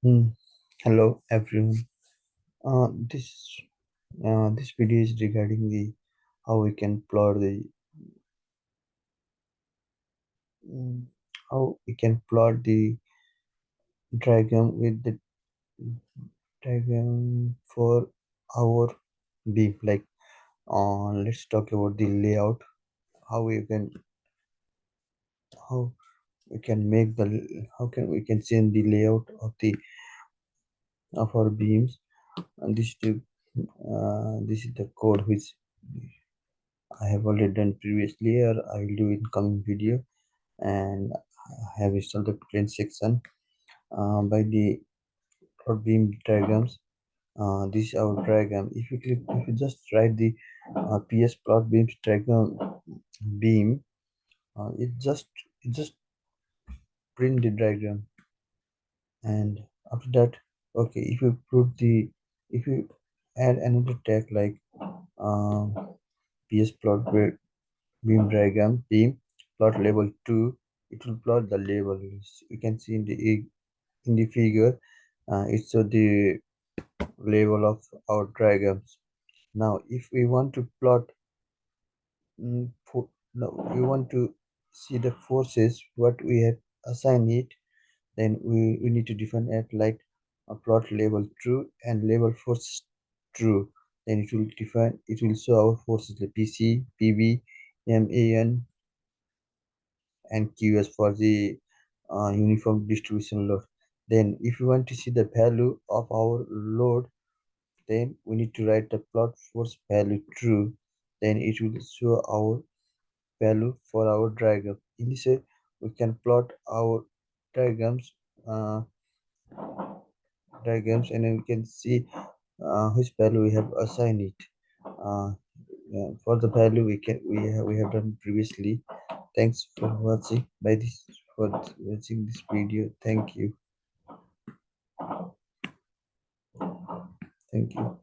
Hmm. Hello everyone. This video is regarding the how we can plot the mm, how we can plot the diagram with the diagram for our beam. Let's talk about the layout. How we can how we can make the how can we can change the layout of our beams. And this is the code which I have already done previously, or I will do in coming video. And I have installed the plane section by the plot beam diagrams. This is our diagram. If you just write the PS plot beams diagram beam, it just print the diagram. And after that, okay, if you add another tag like um, PS plot beam diagram beam plot label 2, it will plot the labels you can see in the figure. It's the level of our diagrams. Now if we want to plot no, we want to see the forces what we have assigned it, then we need to define it like a plot label true and label force true. Then it will show our forces like PC, PB, MAN and QS for the uniform distribution load. Then if you want to see the value of our load, then we need to write the plot force value true. Then it will show our value for our diagram. In this way, we can plot our diagrams, uh, and then we can see which value we have assigned it. Uh, for the value we have done previously. Thanks for watching. Watching this video. Thank you. Thank you.